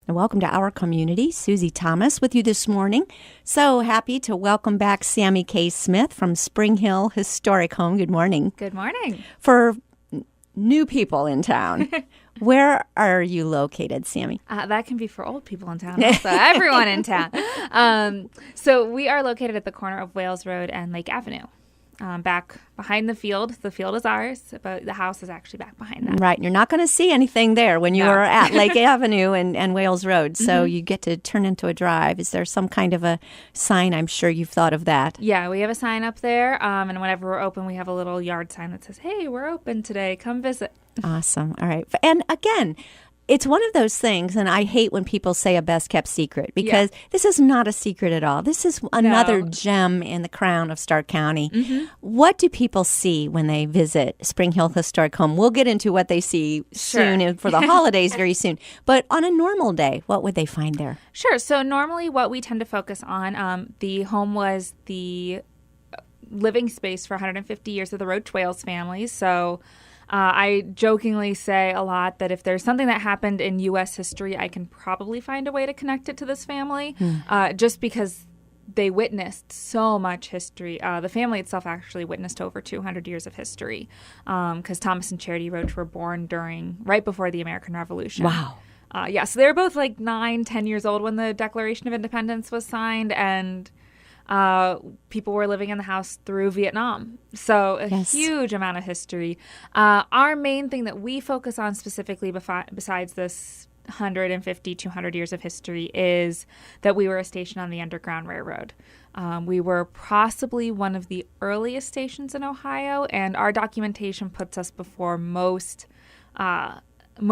and welcome to our community. Susie Thomas with you this morning. So happy to welcome back Sammy K. Smith from Spring Hill Historic Home. Good morning. Good morning. For new people in town, where are you located, Sammy? That can be for old people in town, also everyone in town. So we are located at the corner of Wales Road and Lake Avenue. Back behind the field. The field is ours, but the house is actually back behind that. Right. You're not going to see anything there when you are at Lake Avenue and Wales Road. So you get to turn into a drive. Is there some kind of a sign? I'm sure you've thought of that. Yeah, we have a sign up there. And whenever we're open, we have a little yard sign that says, "Hey, we're open today. Come visit." Awesome. All right. And again, it's one of those things, and I hate when people say a best-kept secret, because this is not a secret at all. This is another gem in the crown of Stark County. What do people see when they visit Spring Hill Historic Home? We'll get into what they see soon and for the holidays very soon. But on a normal day, what would they find there? Sure. So normally what we tend to focus on, the home was the living space for 150 years of the Roach Wales family. So I jokingly say a lot that if there's something that happened in U.S. history, I can probably find a way to connect it to this family, just because they witnessed so much history. The family itself actually witnessed over 200 years of history, because Thomas and Charity Roach were born right before the American Revolution. Wow. So they were both like 9, 10 years old when the Declaration of Independence was signed, and people were living in the house through Vietnam. So a huge amount of history. Our main thing that we focus on specifically besides this 150, 200 years of history is that we were a station on the Underground Railroad. We were possibly one of the earliest stations in Ohio, and our documentation puts us before most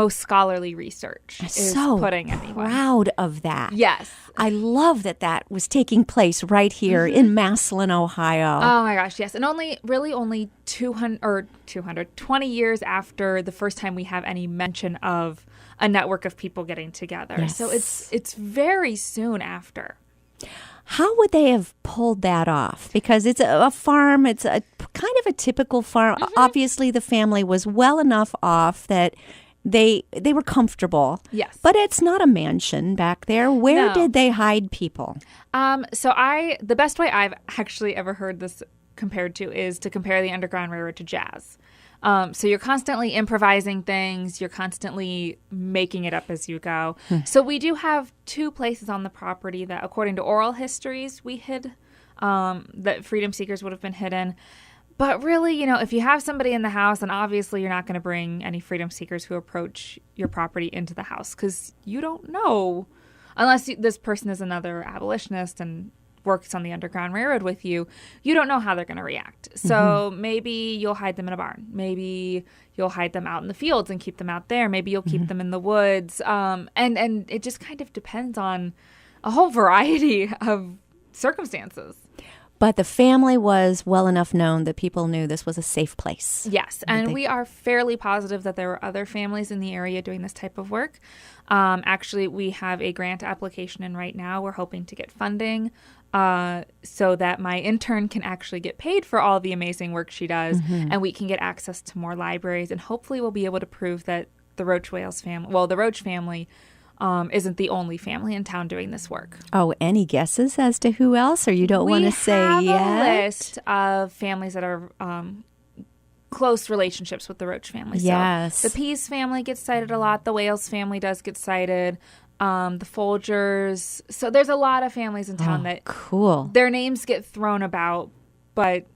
scholarly research is putting anyone. Proud of that. Yes. I love that was taking place right here in Massillon, Ohio. Oh my gosh, yes. And only 20 years after the first time we have any mention of a network of people getting together. Yes. So it's very soon after. How would they have pulled that off? Because it's a farm, it's a kind of a typical farm. Obviously the family was well enough off that they were comfortable. Yes. But it's not a mansion back there. Where did they hide people? So the best way I've actually ever heard this compared to is to compare the Underground Railroad to jazz. So you're constantly improvising things. You're constantly making it up as you go. So we do have 2 places on the property that, according to oral histories, we hid, that freedom seekers would have been hidden. But really, if you have somebody in the house, then obviously you're not going to bring any freedom seekers who approach your property into the house, because you don't know, unless this person is another abolitionist and works on the Underground Railroad with you, you don't know how they're going to react. So maybe you'll hide them in a barn. Maybe you'll hide them out in the fields and keep them out there. Maybe you'll keep them in the woods. And it just kind of depends on a whole variety of circumstances. But the family was well enough known that people knew this was a safe place. Yes, and we are fairly positive that there were other families in the area doing this type of work. Actually, we have a grant application in right now. We're hoping to get funding so that my intern can actually get paid for all the amazing work she does, and we can get access to more libraries, and hopefully we'll be able to prove that the Roach family isn't the only family in town doing this work. Oh, any guesses as to who else, or you don't want to say yet? We have a list of families that are close relationships with the Roach family. Yes. So the Pease family gets cited a lot. The Wales family does get cited. The Folgers. So there's a lot of families in town that their names get thrown about, but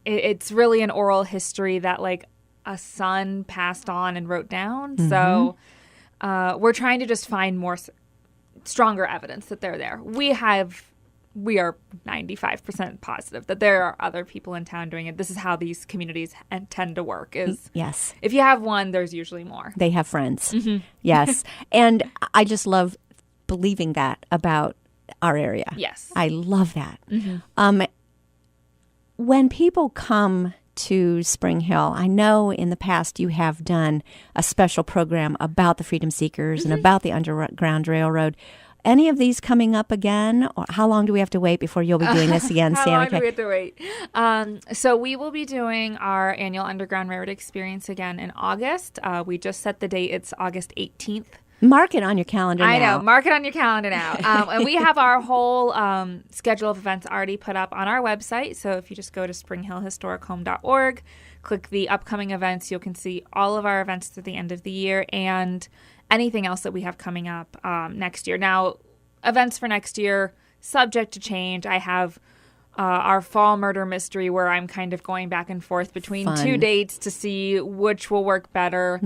it's really an oral history that like a son passed on and wrote down. So we're trying to just find more stronger evidence that they're there. We are 95% positive that there are other people in town doing it. This is how these communities tend to work. If you have one, there's usually more. They have friends. Yes. And I just love believing that about our area. Yes. I love that. When people come to Spring Hill, I know in the past you have done a special program about the Freedom Seekers and about the Underground Railroad. Any of these coming up again? Or how long do we have to wait before you'll be doing this again, Sam? How long do we have to wait? So we will be doing our annual Underground Railroad experience again in August. We just set the date. It's August 18th. Mark it on your calendar now. I know. Mark it on your calendar now. And we have our whole schedule of events already put up on our website. So if you just go to springhillhistorichome.org, click the upcoming events, you can see all of our events through the end of the year and anything else that we have coming up next year. Now, events for next year, subject to change. I have our fall murder mystery where I'm kind of going back and forth between two dates to see which will work better.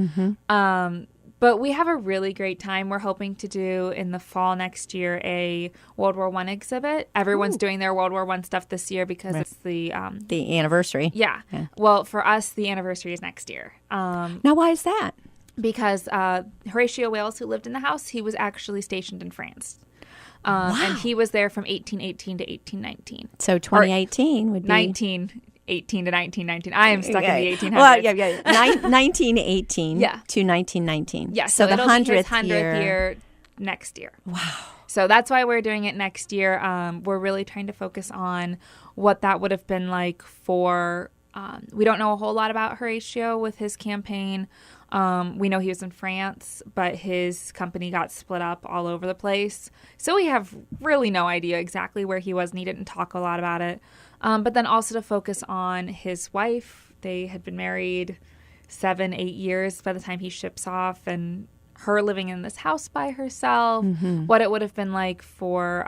But we have a really great time. We're hoping to do in the fall next year a World War I exhibit. Everyone's doing their World War I stuff this year because it's the anniversary. Yeah. Well, for us, the anniversary is next year. Now, why is that? Because Horatio Wales, who lived in the house, he was actually stationed in France. And he was there from 1818 to 1819. So 2018 would be 1918 to 1919. I am stuck in the 1800s. Well, 1918 to 1919. Yeah, so the it'll be his 100th year next year. Wow. So that's why we're doing it next year. We're really trying to focus on what that would have been like for. We don't know a whole lot about Horatio with his campaign. We know he was in France, but his company got split up all over the place. So we have really no idea exactly where he was, and he didn't talk a lot about it. But then also to focus on his wife. They had been married 7-8 years by the time he ships off, and her living in this house by herself, what it would have been like for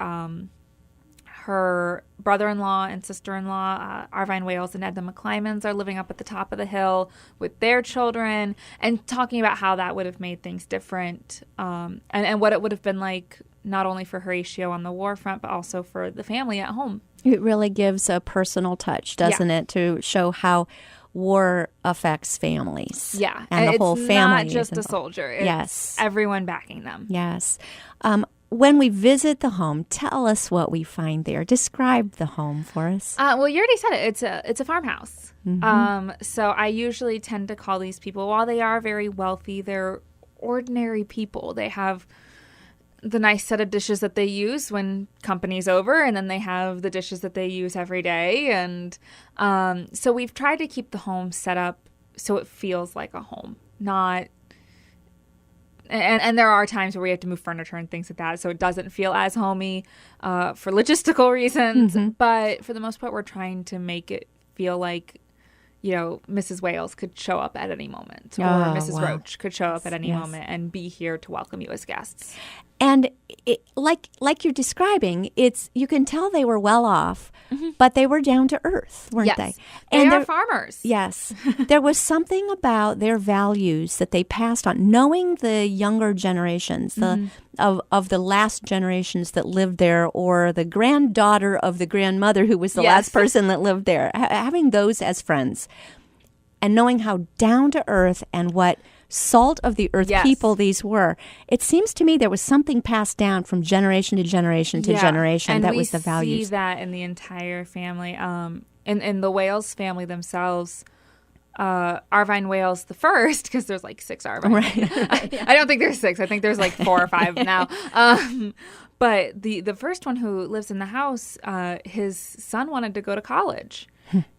her brother-in-law and sister-in-law, Arvine Wales and Edna McClymans, are living up at the top of the hill with their children, and talking about how that would have made things different, and what it would have been like not only for Horatio on the war front, but also for the family at home. It really gives a personal touch, doesn't it, to show how war affects families. Yeah. And the whole family it's not just is a soldier. It's yes. everyone backing them. Yes. When we visit the home, tell us what we find there. Describe the home for us. Well, you already said it. It's a farmhouse. So I usually tend to call these people, while they are very wealthy, they're ordinary people. They have the nice set of dishes that they use when company's over, and then they have the dishes that they use every day. And so we've tried to keep the home set up so it feels like a home, not... And there are times where we have to move furniture and things like that, so it doesn't feel as homey for logistical reasons. But for the most part, we're trying to make it feel like, you know, Mrs. Wales could show up at any moment, or Mrs. Roach could show up at any moment and be here to welcome you as guests. And like you're describing, you can tell they were well off, but they were down to earth, weren't they? And they're farmers. Yes. There was something about their values that they passed on. Knowing the younger generations, of the last generations that lived there, or the granddaughter of the grandmother who was the last person that lived there, having those as friends, and knowing how down to earth and what salt of the earth people these were. It seems to me there was something passed down from generation to generation to generation. And that was the values. We see that in the entire family. In the Wales family themselves, Arvine Wales the first, because there's like 6 Arvine. Right. I don't think there's 6. I think there's like 4 or 5 now. But the first one who lives in the house, his son wanted to go to college.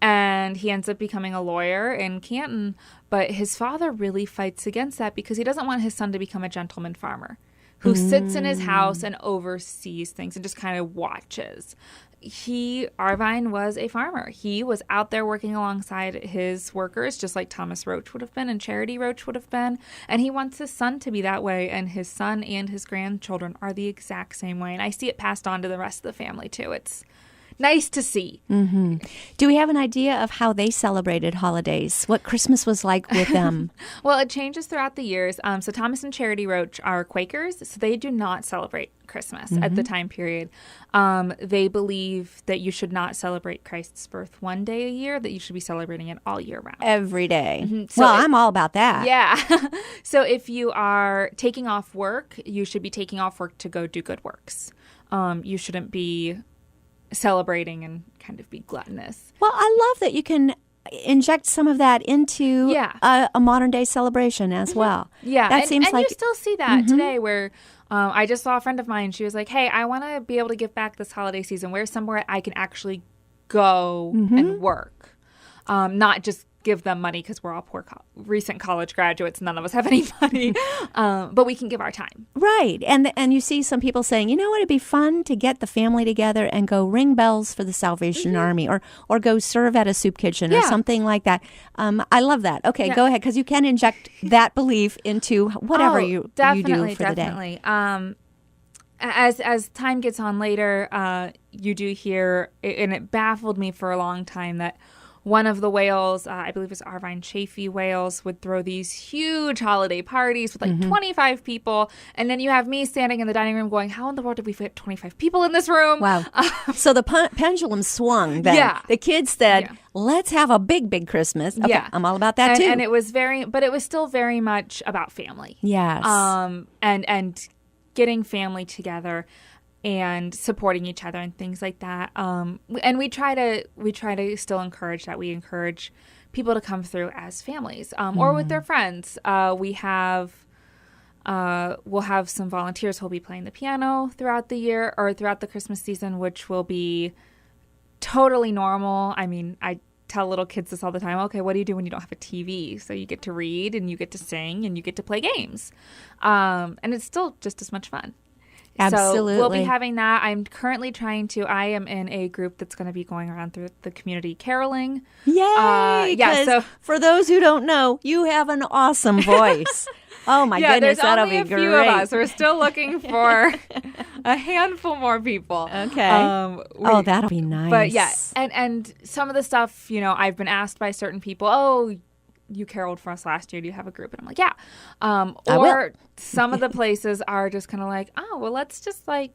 And he ends up becoming a lawyer in Canton, but his father really fights against that because he doesn't want his son to become a gentleman farmer who sits in his house and oversees things and just kind of watches. Arvine was a farmer. He was out there working alongside his workers, just like Thomas Roach would have been and Charity Roach would have been. And he wants his son to be that way. And his son and his grandchildren are the exact same way. And I see it passed on to the rest of the family, too. It's nice to see. Do we have an idea of how they celebrated holidays? What Christmas was like with them? Well, it changes throughout the years. So Thomas and Charity Roach are Quakers, so they do not celebrate Christmas at the time period. They believe that you should not celebrate Christ's birth one day a year, that you should be celebrating it all year round. Every day. So I'm all about that. Yeah. So if you are taking off work, you should be taking off work to go do good works. You shouldn't be celebrating and kind of be gluttonous. Well, I love that you can inject some of that into a modern day celebration as well. Yeah, that seems like you still see that today. Where I just saw a friend of mine. She was like, "Hey, I want to be able to give back this holiday season. Where's somewhere I can actually go and work, not just give them money because we're all poor recent college graduates. None of us have any money, but we can give our time. Right. And you see some people saying, you know what, it'd be fun to get the family together and go ring bells for the Salvation Army or go serve at a soup kitchen or something like that. I love that. Okay, go ahead, because you can inject that belief into whatever you do for the day. As time gets on later, you do hear, and it baffled me for a long time, that one of the whales, I believe it was Arvine Chaffee whales, would throw these huge holiday parties with like 25 people. And then you have me standing in the dining room going, how in the world did we fit 25 people in this room? Wow. So the pendulum swung then. Yeah. The kids said, let's have a big Christmas. Okay, I'm all about that too. And it was but it was still very much about family. Yes. And getting family together and supporting each other and things like that. And we try to still encourage that. We encourage people to come through as families or with their friends. We'll have some volunteers who'll be playing the piano throughout the year or throughout the Christmas season, which will be totally normal. I mean, I tell little kids this all the time. Okay, what do you do when you don't have a TV? So you get to read and you get to sing and you get to play games. And it's still just as much fun. Absolutely. So we'll be having that. I'm currently I am in a group that's going to be going around through the community caroling. Yay! So for those who don't know, you have an awesome voice. Oh my goodness, that'll be great. There's only a few of us. We're still looking for a handful more people. Okay. That'll be nice. But and some of the stuff, I've been asked by certain people, oh, you caroled for us last year. Do you have a group? And I'm like, yeah. Or some of the places are just kind of like, oh, well, let's just like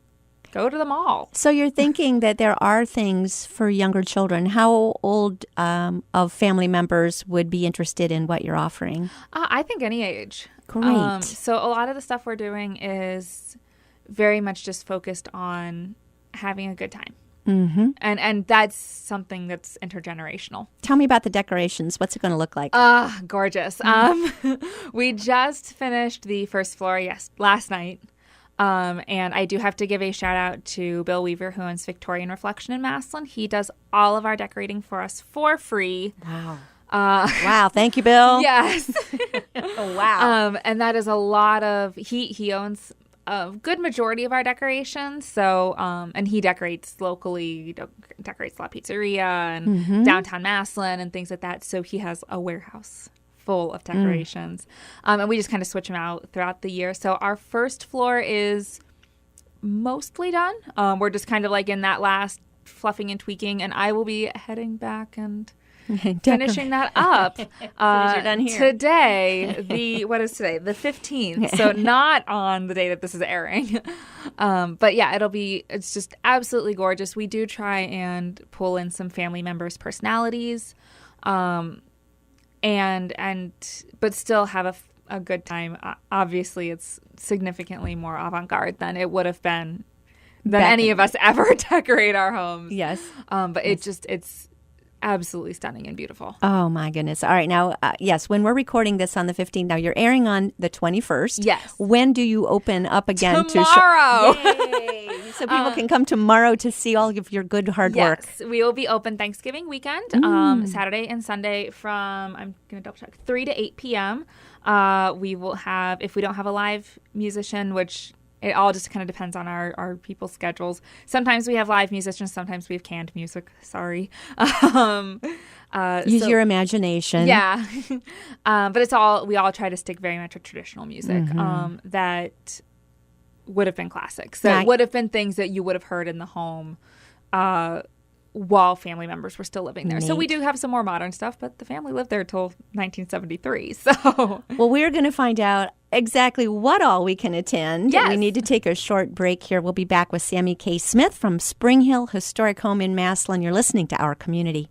go to the mall. So you're thinking that there are things for younger children. How old of family members would be interested in what you're offering? I think any age. Great. So a lot of the stuff we're doing is very much just focused on having a good time. Mm-hmm. And that's something that's intergenerational. Tell me about the decorations. What's it going to look like? Gorgeous. We just finished the first floor last night. And I do have to give a shout out to Bill Weaver, who owns Victorian Reflection in Massillon. He does all of our decorating for us for free. Wow. Wow. Thank you, Bill. Yes. Wow. And that is a lot of, he owns a good majority of our decorations. So, and he decorates locally, decorates La Pizzeria and downtown Massillon and things like that. So he has a warehouse full of decorations. And we just kind of switch them out throughout the year. So our first floor is mostly done. We're just kind of like in that last fluffing and tweaking, and I will be heading back and finishing that up you're done here. Today. What is today? The 15th. So not on the day that this is airing. But yeah, it's just absolutely gorgeous. We do try and pull in some family members' personalities, but still have a good time. Obviously, it's significantly more avant-garde than it would have been than any of us ever decorate our homes. Yes. But it's absolutely stunning and beautiful. Oh, my goodness. All right. Now, yes, when we're recording this on the 15th, now you're airing on the 21st. Yes. When do you open up again? Tomorrow. Yay. So people can come tomorrow to see all of your good hard work. Yes. We will be open Thanksgiving weekend, Saturday and Sunday from, I'm going to double check, 3 to 8 p.m. We will have, if we don't have a live musician, which it all just kind of depends on our people's schedules. Sometimes we have live musicians. Sometimes we have canned music. Sorry. Use your imagination. Yeah. But we all try to stick very much to traditional music that would have been classics. That would have been things that you would have heard in the home while family members were still living there. Neat. So we do have some more modern stuff, but the family lived there till 1973. So, well, we're going to find out exactly what all we can attend. Yes. We need to take a short break here. We'll be back with Sammy K. Smith from Spring Hill Historic Home in Massillon. You're listening to Our Community.